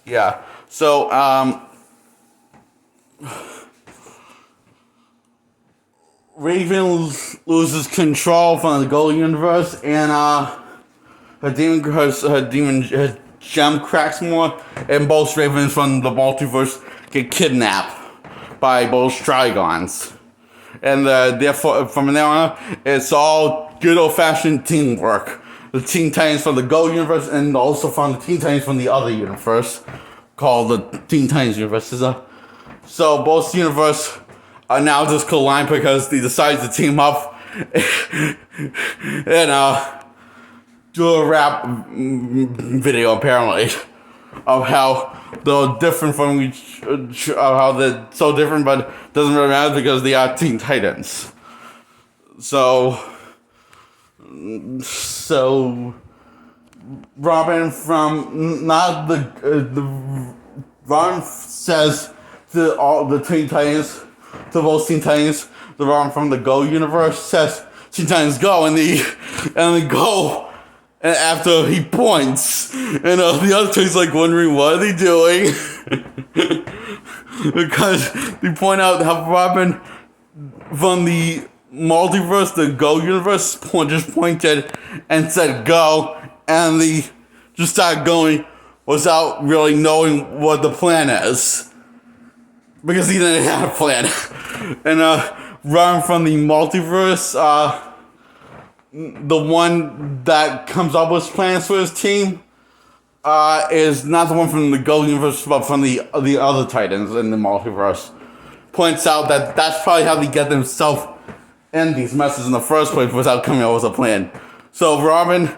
Yeah. So, Raven loses control from the Gold Universe, and her gem cracks more, and both Ravens from the multiverse get kidnapped by both Trigons. And therefore, from now on, it's all good old-fashioned teamwork. The Teen Titans from the Gold Universe, and also from the Teen Titans from the other universe, called the Teen Titans Universe. So both universes are now just colliding because they decided to team up and do a rap video, apparently, of how they're different from how they're so different, but doesn't really matter because they are Teen Titans. So Robin from not the Robin says to all the Teen Titans, to both Teen Titans, the Robin from the Go universe says Teen Titans go, and they go. And after he points, and the other two's like wondering what are they doing, because they point out how Robin from the multiverse, the Go universe, just pointed and said go, and they just started going without really knowing what the plan is, because he didn't have a plan. And Robin from the multiverse, the one that comes up with plans for his team, is not the one from the Gold Universe, but from the other Titans in the multiverse. Points out that that's probably how they get themselves in these messes in the first place without coming up with a plan. So Robin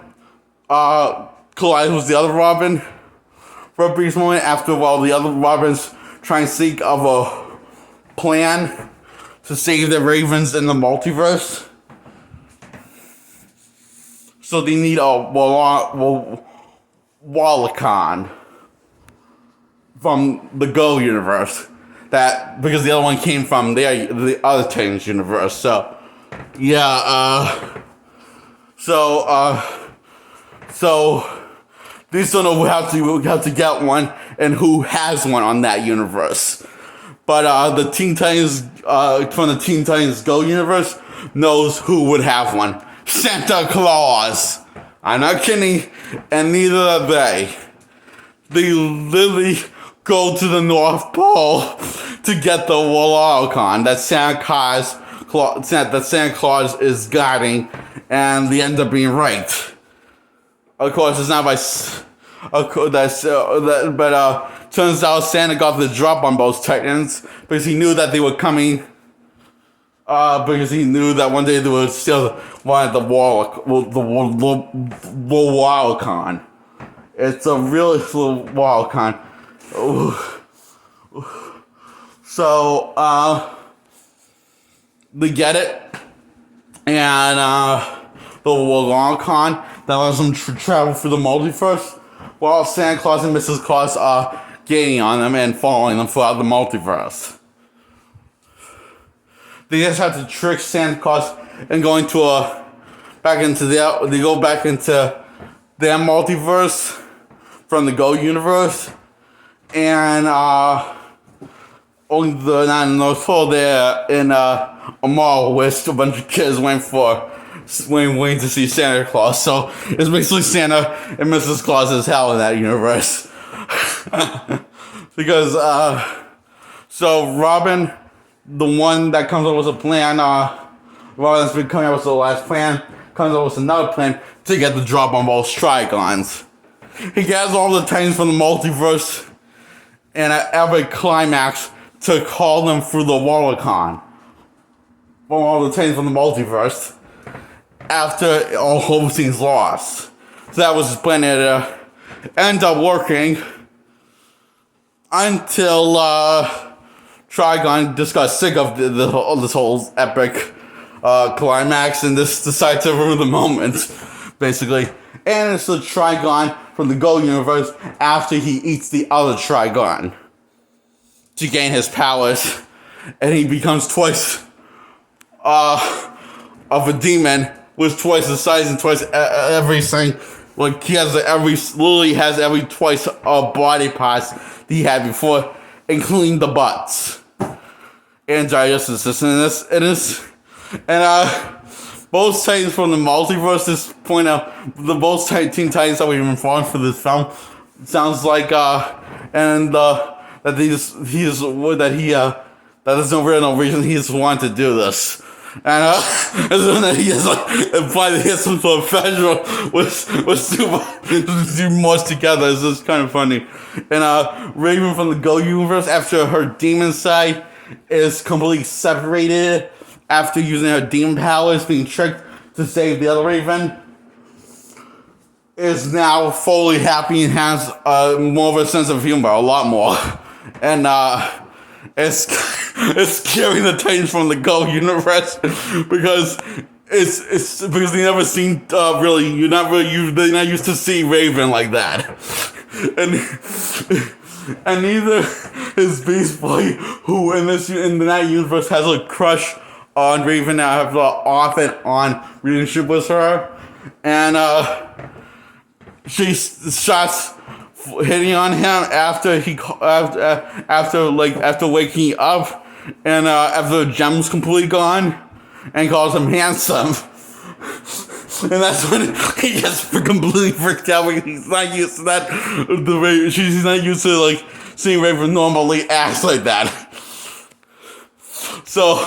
collides with the other Robin for a brief moment after while the other Robins try and seek of a plan to save the Ravens in the multiverse. So they need a Wallacon from the Go universe. That because the other one came from the other Titans universe. So yeah, so these don't know how to get one and who has one on that universe. But the Teen Titans from the Teen Titans Go universe knows who would have one. Santa Claus. I'm not kidding, and neither are they. They literally go to the North Pole to get the Wallacon that Santa Claus is guarding, and they end up being right. Of course, it's not by. Turns out Santa got the drop on both Titans because he knew that they were coming. Because he knew that one day they would still want the Wallacon. It's a really little Wallacon. So, they get it, and the Wallacon that allows them to travel through the multiverse, while Santa Claus and Mrs. Claus are gaining on them and following them throughout the multiverse. They just have to trick Santa Claus and go into they go back into their multiverse from the Go universe, and on the North Pole there in a mall with a bunch of kids waiting to see Santa Claus. So it's basically Santa and Mrs. Claus is hell in that universe. Because so Robin, the one that comes up with a plan, Robin's been coming up with the last plan, comes up with another plan to get the drop on both Trigons. He gathers all the Titans from the multiverse and at every climax to call them through the Wallacon from all the Titans from the multiverse after all hope seems lost. So that was his plan, and end up working until Trigon just got sick of this whole epic climax and just decided to ruin the moment, basically. And it's the Trigon from the Go universe after he eats the other Trigon to gain his powers, and he becomes twice of a demon with twice the size and twice everything Like he has literally has every twice of body parts that he had before, including the butts. And Gigantus in this, and both Titans from the multiverse. This point out the both Teen Titans that we've been following for this film sounds like that there's no real reason he just wanted to do this. And then he has implied that he has some sort of professional with two much together. It's just kind of funny. And Raven from the Go universe, after her demon side is completely separated after using her demon powers, being tricked to save the other Raven, is now fully happy and has more of a sense of humor, a lot more. And it's scaring the Titans from the Go universe because it's because they never seen they're not used to seeing Raven like that, and neither is Beast Boy, who in that universe has a crush on Raven. Now have an off and on relationship with her, and she starts hitting on him after waking up, and after the gem's completely gone, and calls him handsome. And that's when he gets completely freaked out because he's not used to that. She's not used to seeing Raven normally act like that. So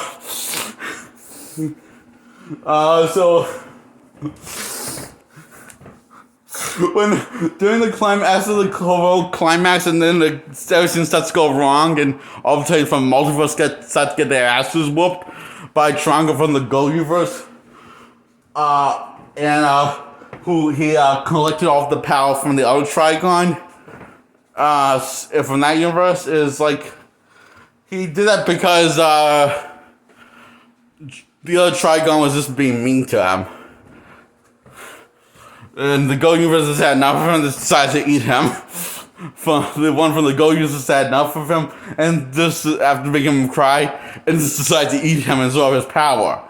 when during the climax, after the climax, and then everything starts to go wrong, and all of a sudden from multiverse start to get their asses whooped by Tronga from the Go universe, who he collected all the power from the other Trigon. From that universe is he did that because the other Trigon was just being mean to him. And the Go universe had enough of him, decided to eat him. The one from the Go universe had enough of him, and just after making him cry, and just decided to eat him and absorb his power.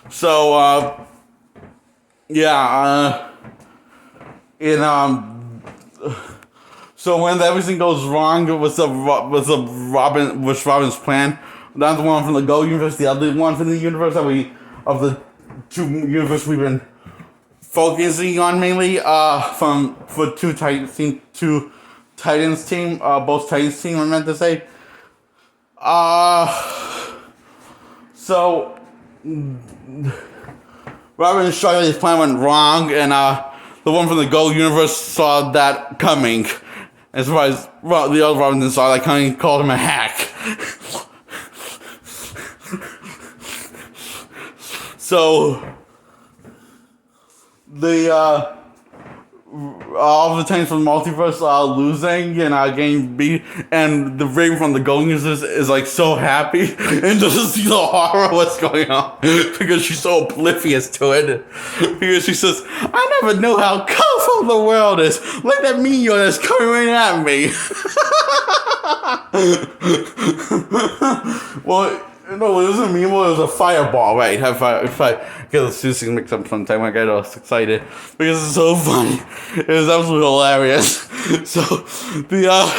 So when everything goes wrong with Robin's plan, not the one from the Go universe, the other one from the universe of the two universe we've been focusing on mainly, for two Titans team, both Titans team, I meant to say. So Robin and Charlotte's plan went wrong, and the one from the Go universe saw that coming. As far as the other Robin saw that coming, he called him a hack. So all the Titans from the multiverse are losing and getting beat, and the Raven from the Go universe is so happy and doesn't see the horror of what's going on because she's so oblivious to it. Because she says, "I never knew how colorful the world is. Look at that meteor that's coming right at me." Well, no, it wasn't a meteor, it was a fireball, right? If I get the two things mixed up sometime, I get all excited because it's so funny. It was absolutely hilarious. So the other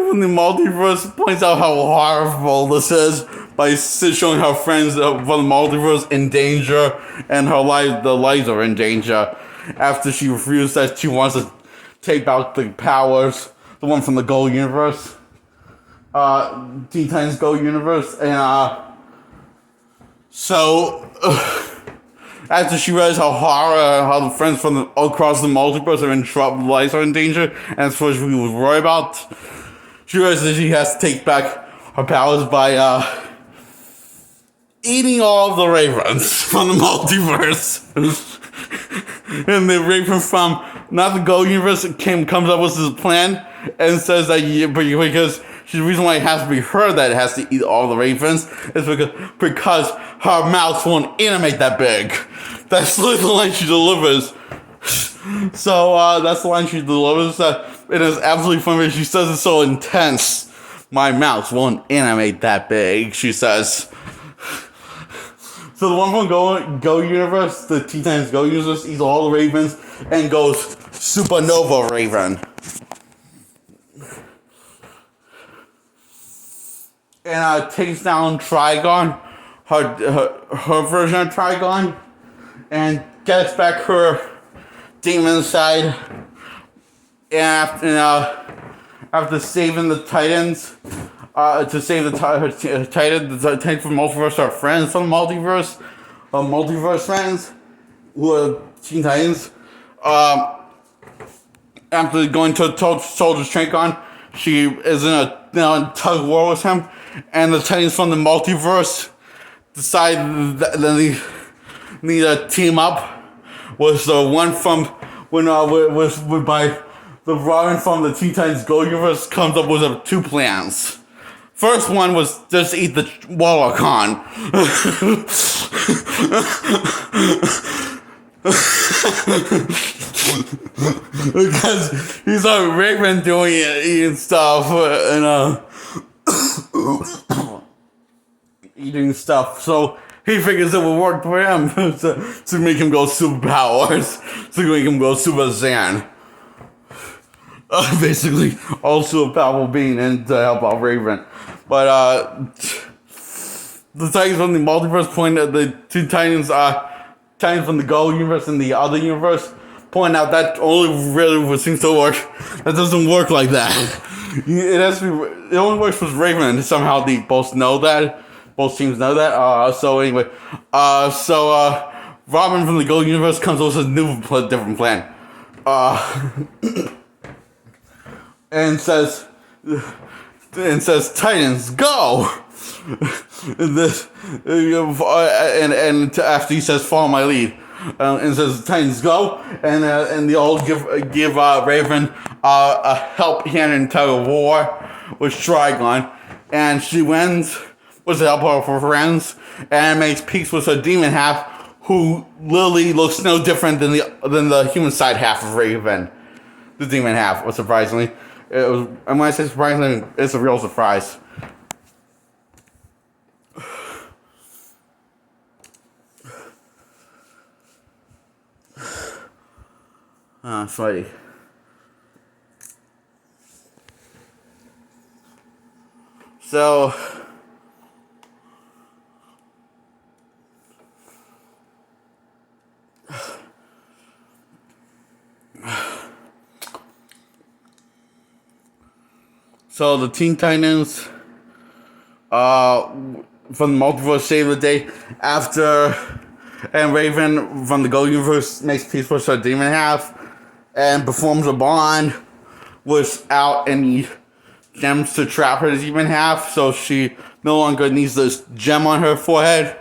from the multiverse points out how horrible this is by showing her friends from the multiverse in danger, and the lives are in danger after she refused that she wants to take out the powers, the one from the Go universe. Teen Titans Go universe, and after she realized how the friends from across the multiverse are in trouble, lives are in danger, and that's what she was worried about, she realized that she has to take back her powers by eating all of the Ravens from the multiverse. And the Raven from not the Go universe comes up with this plan and says that because the reason why it has to be her that has to eat all the Ravens is because her mouth won't animate that big. That's the line she delivers. So that's the line she delivers. It is absolutely funny. She says it's so intense. My mouth won't animate that big, she says. So the one from Go Universe, the Teen Titans Go Universe, eats all the Ravens and goes Supernova Raven. And takes down Trigon, her version of Trigon, and gets back her demon side. And after saving the Titans, to save the Titans from Multiverse are friends from the Multiverse, Multiverse friends, who are Teen Titans. After going to Soldier's Trigon, she is in a tug of war with him, and the Titans from the Multiverse decide that they need to team up. Was the one from was by the Robin from the Teen Titans Go Universe comes up with two plans. First one was just eat the Waller Khan. Because he's a Raven doing it, eating stuff, and eating stuff. So he figures it will work for him to make him go superpowers, to make him go Super Saiyan. Basically, also a powerful being and to help out Raven. But the Titans from the Multiverse point at the two Titans from the Go Universe and the other universe point out that only really seems to work. That doesn't work like that. It only works with Raven, and somehow they both know that. Both teams know that. So anyway, Robin from the Go Universe comes up with a different plan. And says, Titans, go! and after he says, follow my lead, and says, Titans, go! And they all give Raven a help hand in tug of war with Trigon, and she wins with the help of her friends, and makes peace with her demon half, who literally looks no different than the human side half of Raven. The demon half, surprisingly. And when I say surprisingly, it's a real surprise. Funny. So the Teen Titans from the Multiverse save the day after, and Raven from the Go Universe makes peace with her demon half and performs a bond without any gems to trap her demon half, so she no longer needs this gem on her forehead.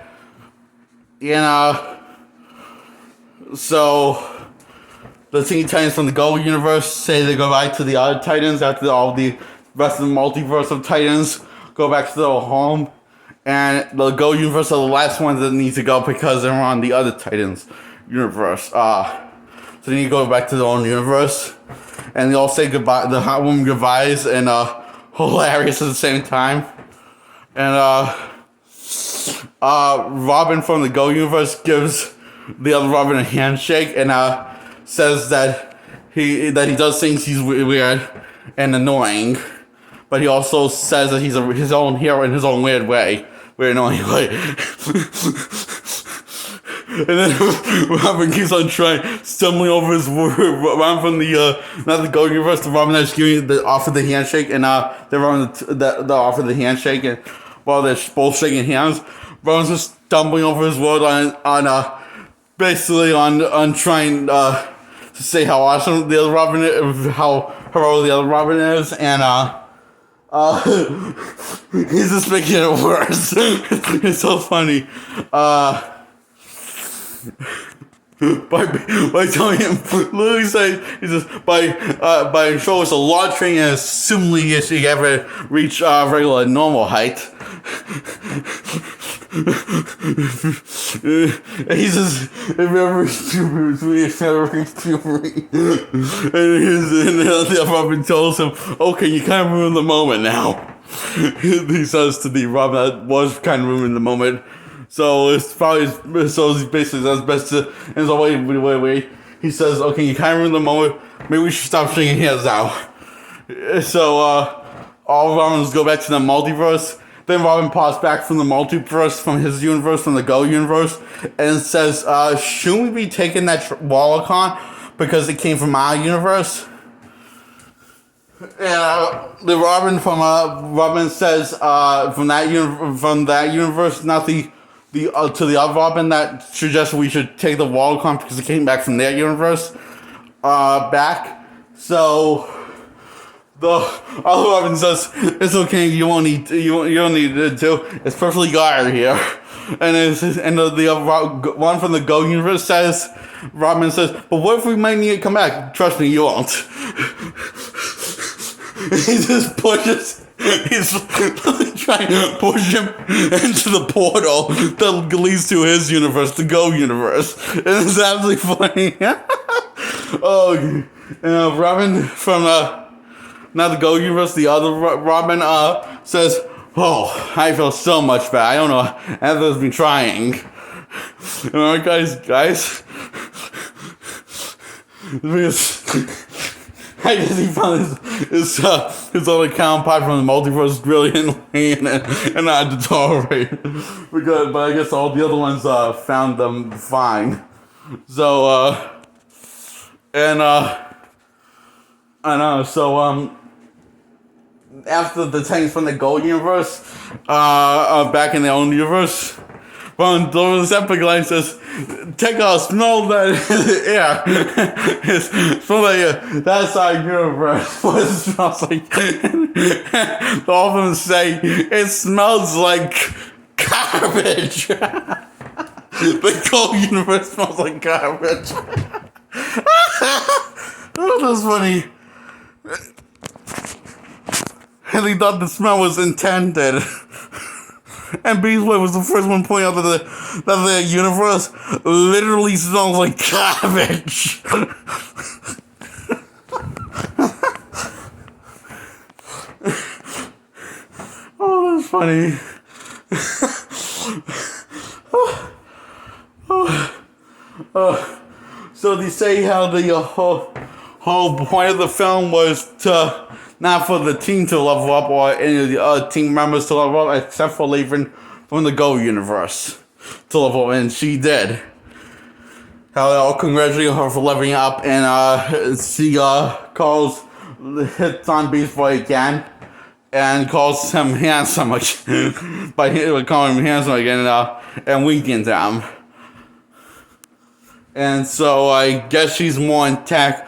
So the Teen Titans from the Go Universe say they goodbye to the other Titans after all the rest of the multiverse of Titans go back to their home, and the Go Universe are the last ones that need to go because they're on the other Titans universe. So they need to go back to their own universe, and they all say goodbye. The Hot Woman goodbyes, and hilarious at the same time. And Robin from the Go Universe gives the other Robin a handshake and says that he does things he's weird and annoying, but he also says that he's his own hero in his own weird way, weird annoying way. And then Robin keeps on stumbling over his word. Robin from the not the Go Universe, the Robin that's giving offered the handshake, and the Robin that offered the handshake, and while they're both shaking hands, Robin's just stumbling over his word basically on trying to say how awesome the other Robin is, how heroic the other Robin is, and he's just making it worse. It's so funny. By telling him, literally saying, he says, by showing us a lot of training and assuming he ever reach regular normal height. And he says, if you ever reach puberty, if you ever reach puberty. And the Robin tells him, okay, you kind of ruined the moment now. He says to the Robin that was kind of ruining the moment. So it's probably so he basically that's best to. And so wait. He says, "Okay, you kind of ruined the moment. Maybe we should stop shaking hands now." So all Robins go back to the multiverse. Then Robin pops back from the multiverse, from his universe, from the Go universe, and says, "Shouldn't we be taking that Wallacon because it came from our universe?" The Robin says from that universe, not the to the other Robin that suggests we should take the Wallacon because it came back from their universe back. So the other Robin says it's okay. You don't need to. It's perfectly guarded here. And the other one from the Go universe says, Robin says, "But what if we might need to come back?" "Trust me, you won't." He just pushes. He's trying to push him into the portal that leads to his universe, the Go universe. And it's absolutely funny. Oh, Robin from not the Go universe, the other Robin says, "Oh, I feel so much better. I don't know. Heather's been trying." Alright, guys. I guess he found his other counterpart from the multiverse brilliantly and not to tolerate. But I guess all the other ones found them fine. So after the Titans from the Go universe back in their own universe, one those epic line says, "Take a smell that air." Smell that air. That's our universe. What it smells like. All of them say it smells like garbage. The Go universe smells like garbage. Oh, that's funny. And he thought the smell was intended. And Beast Boy was the first one pointing out that the universe literally smells like garbage. Oh, that's funny. So they say how the whole point of the film was to not for the team to level up or any of the other team members to level up, except for Laverne from the Go universe to level up, and she did. How they all congratulate her for leveling up, and she hits on Beast Boy again, and calls him handsome by calling him handsome again, and winking to him. And so I guess she's more intact.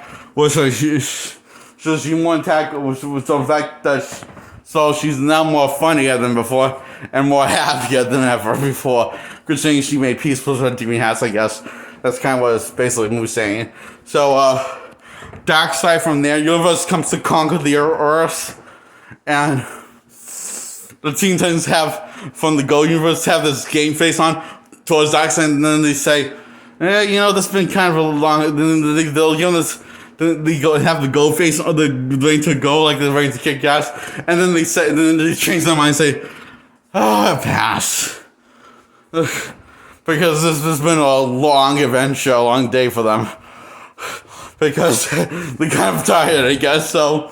She's more intact with the fact that she's now more funnier than before and more happier than ever before. Considering she made peace with her demon hats, I guess. That's kind of what it's basically movie saying. So, Darkseid from their universe comes to conquer the Earth. And the Teen Titans from the Go universe, have this game face on towards Darkseid, and then they say, this has been kind of a long. They'll give this. They have the Go face or the ready to go, like they're ready to kick ass, and then they change their mind and say, pass. Because this has been a long adventure, a long day for them. Because they're kind of tired, I guess, so,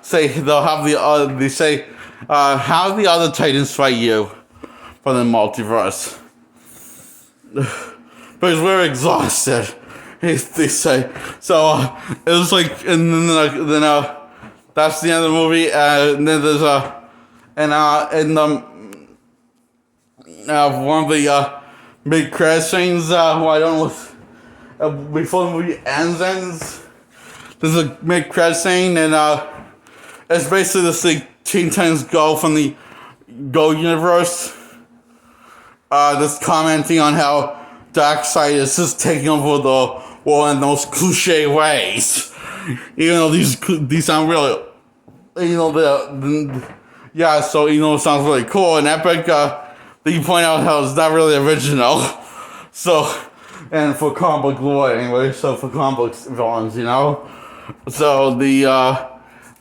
say they'll have how the other Titans fight you from the multiverse. Because we're exhausted, they say. So, it was like, and then that's the end of the movie, and then there's one of the big crash scenes, I don't know, before the movie ends, there's a big crash scene, and it's basically this thing, Teen Titans Go from the Go universe, just commenting on how Darkseid is just taking over the world in the most cliche ways. Even though these sound really, so it sounds really cool and epic. You point out how it's not really original. So, and for comic book lore anyway, so for comic book villains, So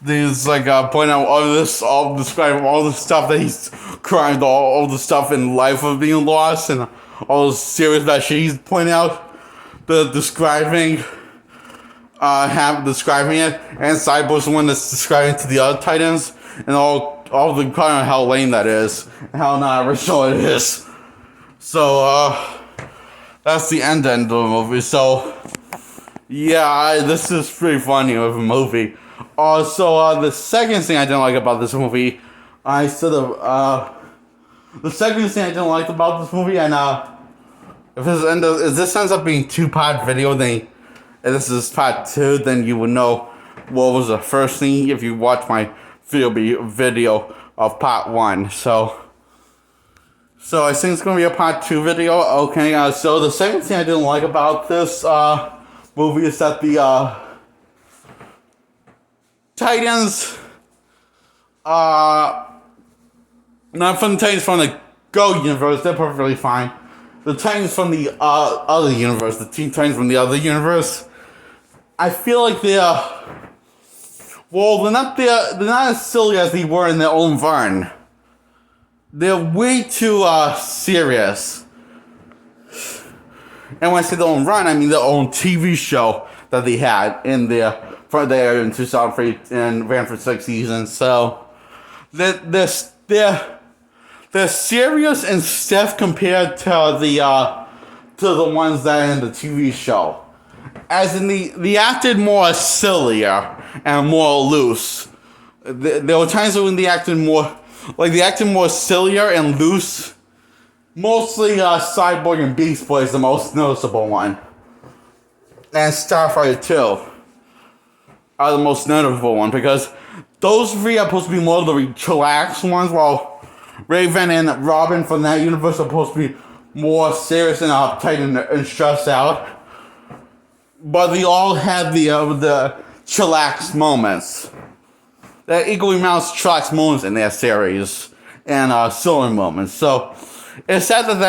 He's like pointing out all describing all the stuff that he's crying, all the stuff in life of being lost, and all the serious that she's pointing out, describing it, and Cyborg's the one that's describing to the other Titans, and all the kind of how lame that is, and how not original it is. So that's the end of the movie. So yeah, this is pretty funny of a movie. So the second thing I didn't like about this movie, the second thing I didn't like about this movie, and if this ends up being 2-part video, then if this is part 2, then you would know what was the first thing if you watch my video of part 1. So I think it's gonna be a part 2 video. Okay, so the second thing I didn't like about this movie is that the Titans, not from the Titans from the Go universe, they're perfectly fine. The Titans from the other universe, the Teen Titans from the other universe, I feel like they're not as silly as they were in their own run. They're way too serious. And when I say their own run, I mean their own TV show that they had in in 2003 and ran for 6 seasons. So they're serious and stiff compared to the ones that are in the TV show. As in they acted more sillier and more loose. There were times when they acted more sillier and loose. Mostly Cyborg and Beast Boy is the most noticeable one. And Starfighter 2 are the most notable one, because those three are supposed to be more of the chillax ones, while Raven and Robin from that universe are supposed to be more serious and uptight and stressed out. But they all have the chillax moments. There are equally amount of chillax moments in their series and silly moments. So it's sad that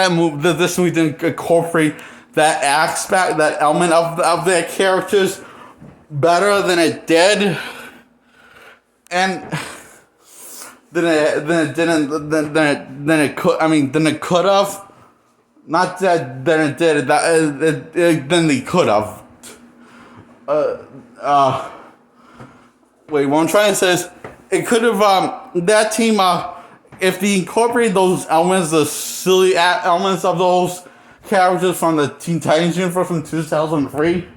this movie didn't incorporate that aspect, that element of their characters better than it did, and than it could have. Not that than it did. Than they could have. Wait, what I'm trying to say is, it could have that team if they incorporated those elements, the silly elements of those characters from the Teen Titans universe from 2003.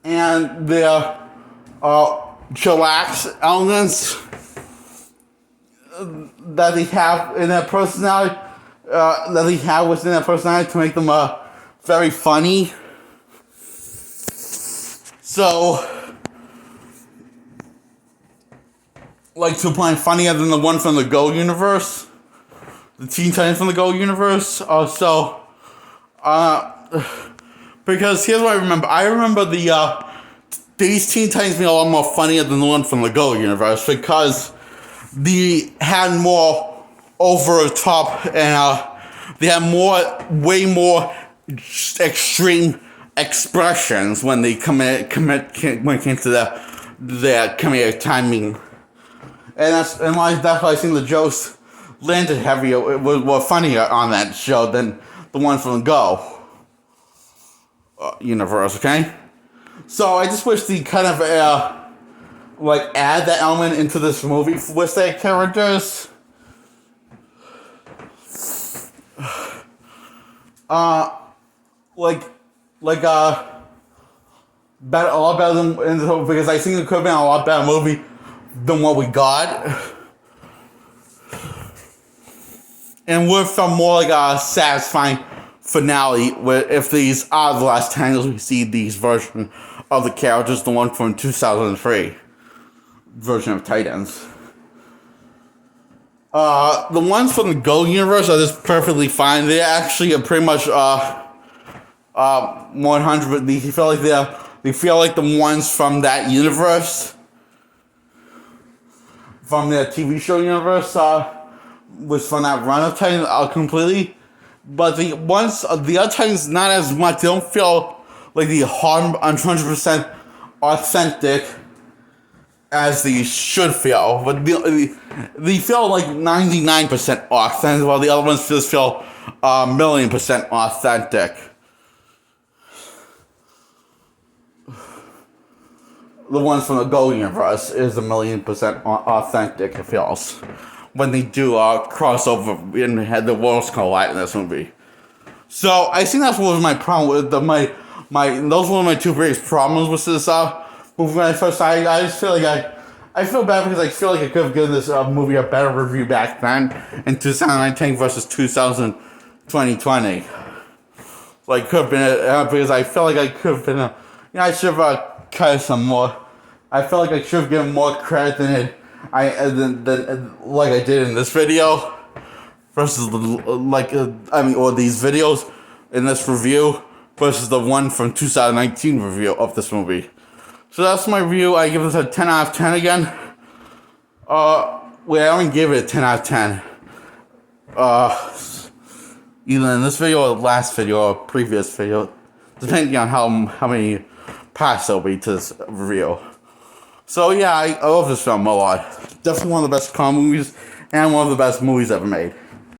And the chillax elements that they have in their personality, that they have within their personality to make them very funny. So, like, to find funnier than the one from the Go universe, the Teen Titans from the Go universe. Because here's what I remember. I remember these Teen Titans being a lot more funnier than the one from the Go universe, because they had more over the top and they had way more extreme expressions when they when it came to their comedic timing. And that's why I think the jokes landed heavier, it was funnier on that show than the one from the Go universe, okay? So I just wish they kind of add that element into this movie with their characters. A lot better than, because I think it could have been a lot better movie than what we got. And with a more satisfying finale, where if these are the last times we see these version of the characters, the one from 2003 version of Titans. The ones from the Go universe are just perfectly fine. They actually are pretty much 100. They feel like the ones from that universe, from their TV show universe, was from that run of Titans completely. But the other Titans, not as much. They don't feel like the 100% authentic as these should feel, but they feel like 99% authentic, while the other ones just feel 1,000,000% authentic. The ones from the Go universe is 1,000,000% authentic, it feels, when they do crossover and had the worlds collide in this movie. So I think that's what was my problem with those were my two biggest problems with this movie when I first saw it. I just feel like I feel bad because I feel like I could have given this movie a better review back then in 2019 versus 2020. Like, could have been because I feel like I could have been I should have cut some more. I feel like I should have given more credit than like I did in this video versus or these videos in this review versus the one from 2019 review of this movie. So that's my review. I give this a 10 out of 10 again. Wait, I only gave it a 10 out of 10. Either in this video or the last video or previous video, depending on how many parts there'll be to this review. So yeah, I love this film a lot. Definitely one of the best comedy movies and one of the best movies ever made.